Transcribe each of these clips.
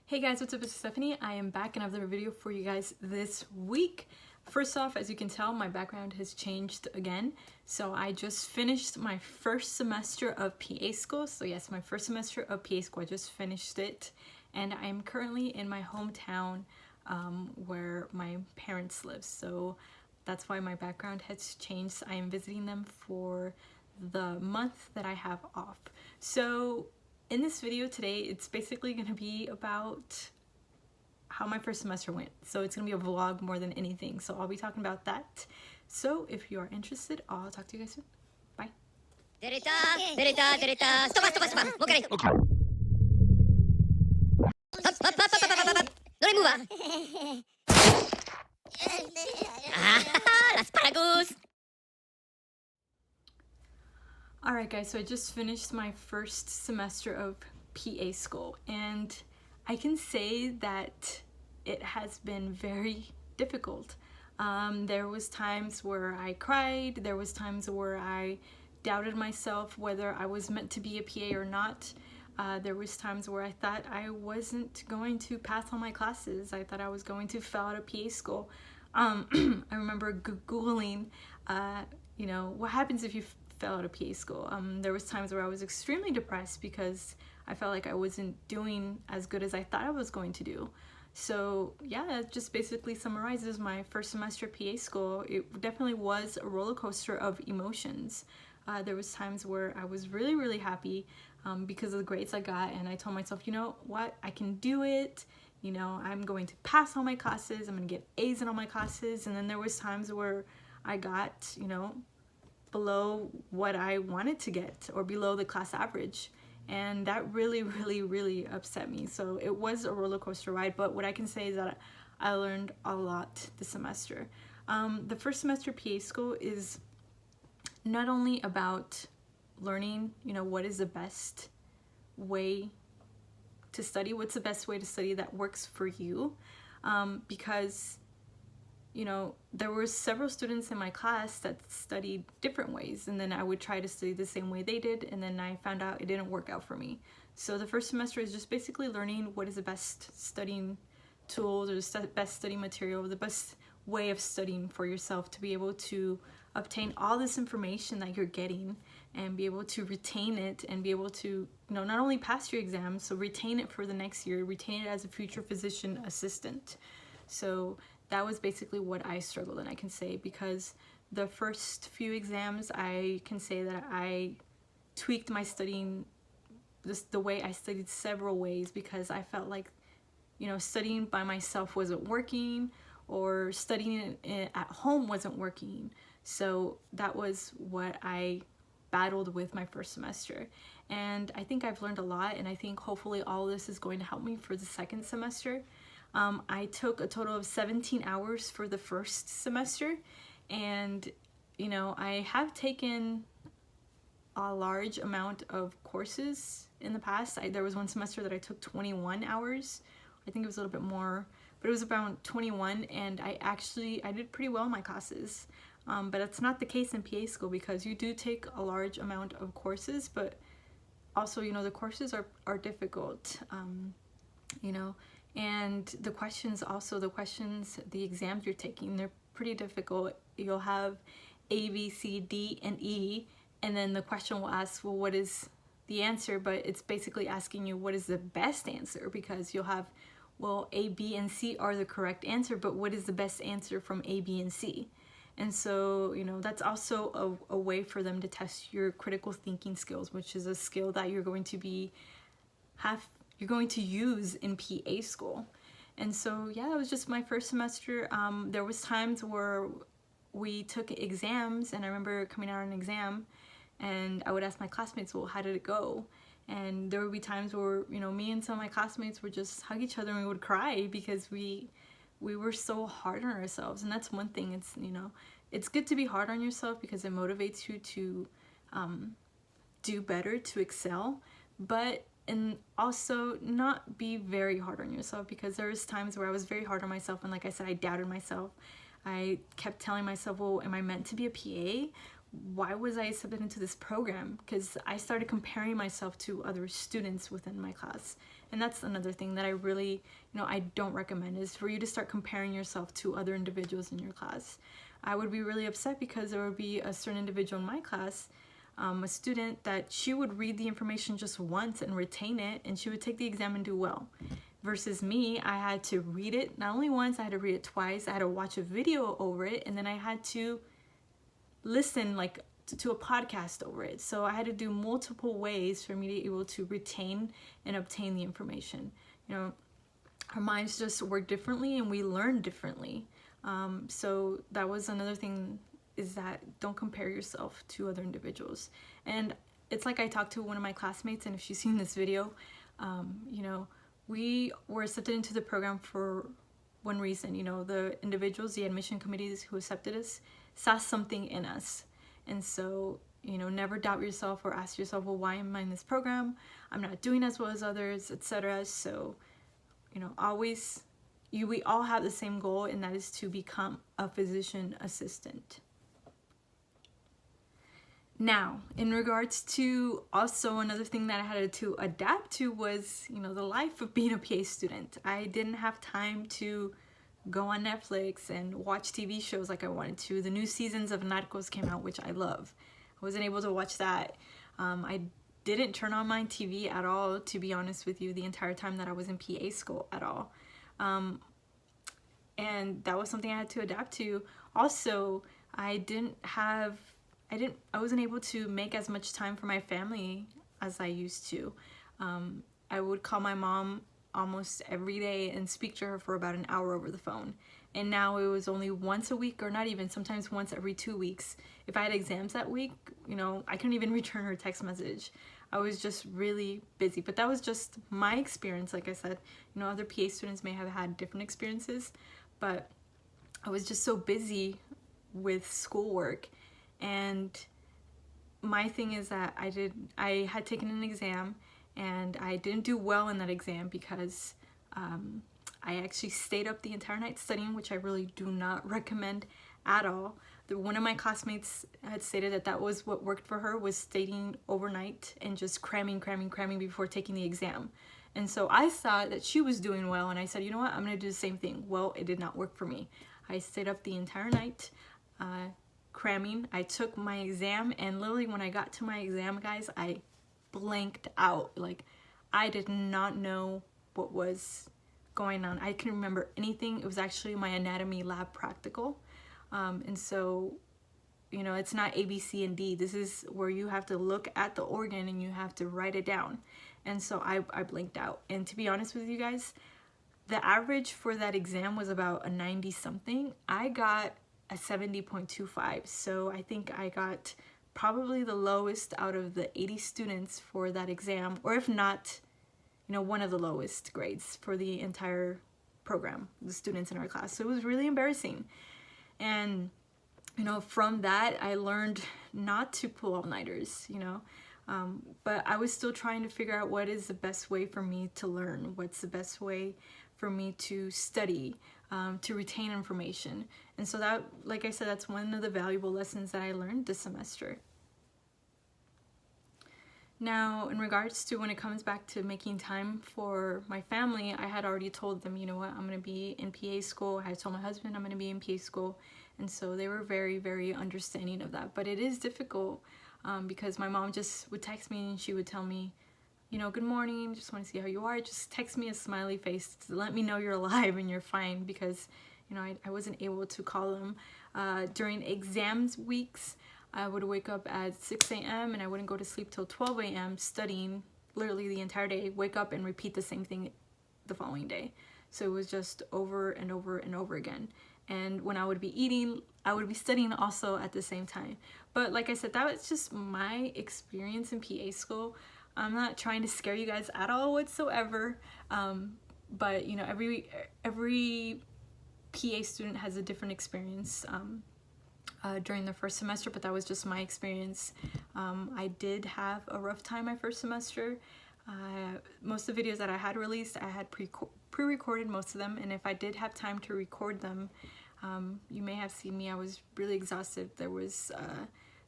Hey guys, what's up? It's Estefany. I am back and I have another video for you guys this week. First off, as you can tell, my background has changed again. So I just finished my first semester of PA school. So yes, my first semester of PA school, I just finished it. And I'm currently in my hometown where my parents live. So that's why my background has changed. I am visiting them for the month that I have off. So in this video today, it's basically going to be about how my first semester went. So it's going to be a vlog more than anything. So I'll be talking about that. So if you are interested, I'll talk to you guys soon. Bye. Alright guys, so I just finished my first semester of PA school and I can say that it has been very difficult. There was times where I cried, there was times where I doubted myself whether I was meant to be a PA or not. There was times where I thought I wasn't going to pass all my classes. I thought I was going to fail out of PA school. I remember Googling, you know, what happens if you fail out of PA school. There was times where I was extremely depressed because I felt like I wasn't doing as good as I thought I was going to do. So yeah, it just basically summarizes my first semester of PA school. It definitely was a roller coaster of emotions. There was times where I was really happy because of the grades I got, and I told myself, you know what, I can do it. You know, I'm going to pass all my classes, I'm going to get A's in all my classes. And then there was times where I got, you know, below what I wanted to get or below the class average, and that really upset me. So it was a roller coaster ride, but what I can say is that I learned a lot this semester. The first semester PA school is not only about learning, you know, what is the best way to study, what's the best way to study that works for you, because you know, there were several students in my class that studied different ways, and then I would try to study the same way they did, and then I found out it didn't work out for me. So the first semester is just basically learning what is the best studying tools or the best study material, the best way of studying for yourself to be able to obtain all this information that you're getting and be able to retain it and be able to, you know, not only pass your exams, so retain it for the next year, retain it as a future physician assistant. So that was basically what I struggled in, I can say, because the first few exams, I can say that I tweaked my studying, the way I studied several ways, because I felt like, you know, studying by myself wasn't working, or studying at home wasn't working. So that was what I battled with my first semester. And I think I've learned a lot, and I think hopefully all of this is going to help me for the second semester. I took a total of 17 hours for the first semester, and you know, I have taken a large amount of courses in the past. There was one semester that I took 21 hours. I think it was a little bit more, but it was about 21, and I did pretty well in my classes. But that's not the case in PA school, because you do take a large amount of courses, but also, you know, the courses are difficult, you know. And the questions, the exams you're taking, they're pretty difficult. You'll have A, B, C, D, and E, and then the question will ask, well, what is the answer? But it's basically asking you what is the best answer, because you'll have, well, A, B, and C are the correct answer, but what is the best answer from A, B, and C? And so, you know, that's also a way for them to test your critical thinking skills, which is a skill that you're going to use in PA school. And so yeah, it was just my first semester. There was times where we took exams, and I remember coming out on an exam and I would ask my classmates, well, how did it go? And there would be times where, you know, me and some of my classmates would just hug each other and we would cry because we were so hard on ourselves. And that's one thing. It's, you know, it's good to be hard on yourself because it motivates you to do better, to excel, and also not be very hard on yourself, because there was times where I was very hard on myself, and like I said, I doubted myself. I kept telling myself, well, am I meant to be a PA? Why was I accepted into this program? Because I started comparing myself to other students within my class, And that's another thing that I really, I don't recommend, is for you to start comparing yourself to other individuals in your class. I would be really upset because there would be a certain individual in my class, a student, that she would read the information just once and retain it, and she would take the exam and do well. Versus me, I had to read it not only once, I had to read it twice, I had to watch a video over it, and then I had to listen like to a podcast over it. So I had to do multiple ways for me to be able to retain and obtain the information. Our minds just work differently and we learn differently. So that was another thing, is that don't compare yourself to other individuals. And it's like I talked to one of my classmates, and if she's seen this video, we were accepted into the program for one reason. The individuals, the admission committees who accepted us, saw something in us. And so, never doubt yourself or ask yourself, well, why am I in this program? I'm not doing as well as others, etc. So, always, we all have the same goal, and that is to become a physician assistant. Now, in regards to also another thing that I had to adapt to was, the life of being a PA student. I didn't have time to go on Netflix and watch TV shows like I wanted to. The new seasons of Narcos came out, which I love. I wasn't able to watch that. I didn't turn on my TV at all, to be honest with you, the entire time that I was in PA school at all. And that was something I had to adapt to. Also, I wasn't able to make as much time for my family as I used to. I would call my mom almost every day and speak to her for about an hour over the phone. And now it was only once a week, or not even, sometimes once every 2 weeks. If I had exams that week, I couldn't even return her text message. I was just really busy. But that was just my experience. Like I said, other PA students may have had different experiences, but I was just so busy with schoolwork. And my thing is that I had taken an exam, and I didn't do well in that exam because I actually stayed up the entire night studying, which I really do not recommend at all. One of my classmates had stated that was what worked for her, was staying overnight and just cramming before taking the exam. And so I saw that she was doing well, and I said, you know what, I'm going to do the same thing. Well, it did not work for me. I stayed up the entire night cramming. I took my exam, and literally when I got to my exam, guys, I blanked out. Like, I did not know what was going on. I couldn't remember anything. It was actually my anatomy lab practical. And so, it's not A, B, C, and D. This is where you have to look at the organ and you have to write it down. And so I blinked out. And to be honest with you guys, the average for that exam was about a 90 something. I got a 70.25. So I think I got probably the lowest out of the 80 students for that exam, or if not, one of the lowest grades for the entire program, the students in our class. So it was really embarrassing. And, from that, I learned not to pull all-nighters, but I was still trying to figure out what is the best way for me to learn, what's the best way for me to study, to retain information. And so that, like I said, that's one of the valuable lessons that I learned this semester. Now, in regards to when it comes back to making time for my family, I had already told them, you know what, I'm going to be in PA school. I told my husband I'm going to be in PA school. And so they were very, very understanding of that. But it is difficult because my mom just would text me and she would tell me, good morning, just want to see how you are. Just text me a smiley face to let me know you're alive and you're fine, because, I wasn't able to call them. During exams weeks, I would wake up at 6 a.m. and I wouldn't go to sleep till 12 a.m. studying literally the entire day, wake up and repeat the same thing the following day. So it was just over and over and over again. And when I would be eating, I would be studying also at the same time. But like I said, that was just my experience in PA school. I'm not trying to scare you guys at all whatsoever. But every PA student has a different experience during the first semester, but that was just my experience. I did have a rough time my first semester. Most of the videos that I had released, I had pre-recorded most of them, and if I did have time to record them, you may have seen me, I was really exhausted. There was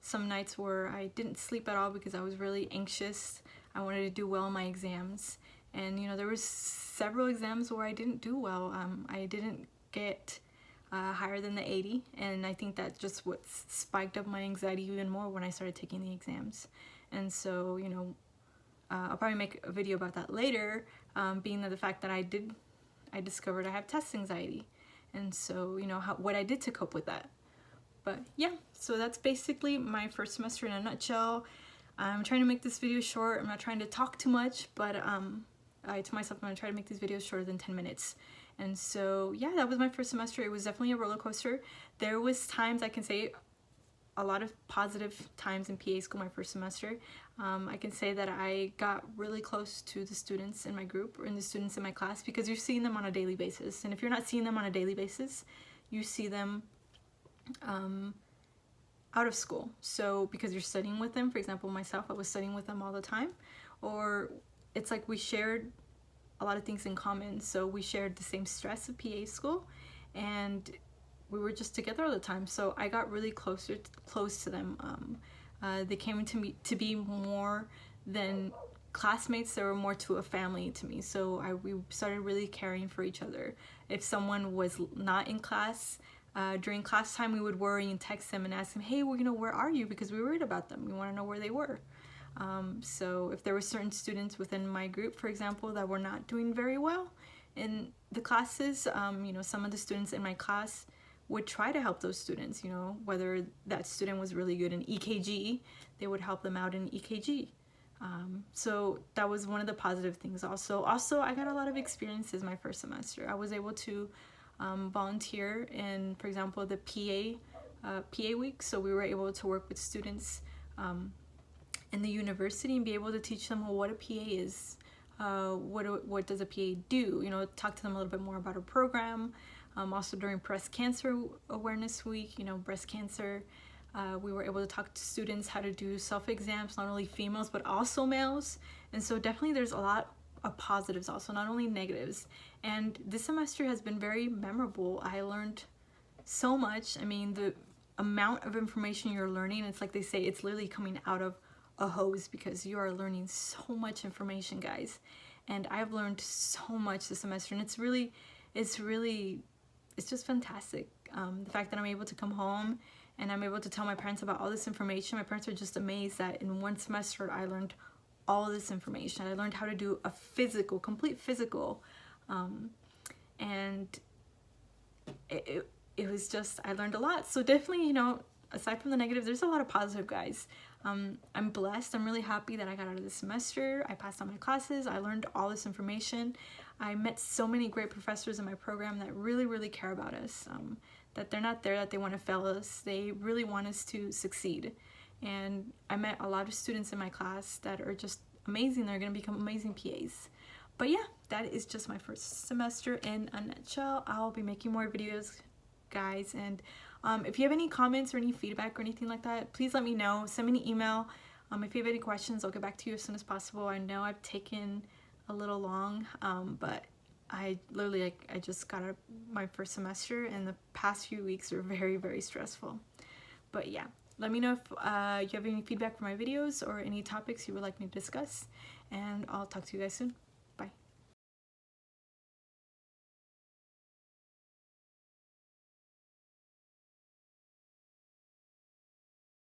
some nights where I didn't sleep at all because I was really anxious. I wanted to do well in my exams, And you know, there was several exams where I didn't do well. I didn't get higher than the 80, and I think that just what spiked up my anxiety even more when I started taking the exams. And so, you know, I'll probably make a video about that later, being that the fact that I discovered I have test anxiety, and so, you know, what I did to cope with that. But yeah, so that's basically my first semester in a nutshell. I'm trying to make this video short. I'm not trying to talk too much, but I to myself, I'm gonna try to make these videos shorter than 10 minutes. And so yeah, that was my first semester. It was definitely a roller coaster. There was times, I can say, a lot of positive times in PA school my first semester. I can say that I got really close to the students in my group or in the students in my class, because you're seeing them on a daily basis. And if you're not seeing them on a daily basis, you see them out of school. So because you're studying with them, for example, myself, I was studying with them all the time, or it's like we shared a lot of things in common. So we shared the same stress of PA school, and we were just together all the time. So I got really close to them. They came to me to be more than classmates. They were more to a family to me. So we started really caring for each other. If someone was not in class, during class time, we would worry and text them and ask them, hey, well, you know, where are you? Because we were worried about them. We want to know where they were. So if there were certain students within my group, for example, that were not doing very well in the classes, you know, some of the students in my class would try to help those students, you know, whether that student was really good in EKG, they would help them out in EKG. So that was one of the positive things. Also, I got a lot of experiences my first semester. I was able to volunteer in, for example, the PA week. So we were able to work with students in the university and be able to teach them what a PA is, what does a PA do, you know, talk to them a little bit more about our program. Also during Breast Cancer Awareness Week, you know, breast cancer, we were able to talk to students how to do self-exams, not only females but also males. And so definitely there's a lot of positives also, not only negatives. And this semester has been very memorable. I learned so much. I mean, the amount of information you're learning, it's like they say, it's literally coming out of a hose, because you are learning so much information, guys. And I've learned so much this semester, and it's just fantastic. The fact that I'm able to come home and I'm able to tell my parents about all this information. My parents are just amazed that in one semester I learned all this information. I learned how to do a complete physical, and it was just, I learned a lot. So definitely, you know, aside from the negative, there's a lot of positive, guys. I'm blessed. I'm really happy that I got out of this semester. I passed all my classes. I learned all this information. I met so many great professors in my program that really, really care about us, that they're not there that they want to fail us. They really want us to succeed. And I met a lot of students in my class that are just amazing. They're going to become amazing PAs. But yeah, that is just my first semester in a nutshell. I'll be making more videos, guys, and if you have any comments or any feedback or anything like that, please let me know. Send me an email. If you have any questions, I'll get back to you as soon as possible. I know I've taken a little long, but I literally, I just got out of my first semester, and the past few weeks were very, very stressful. But yeah, let me know if you have any feedback for my videos or any topics you would like me to discuss, and I'll talk to you guys soon.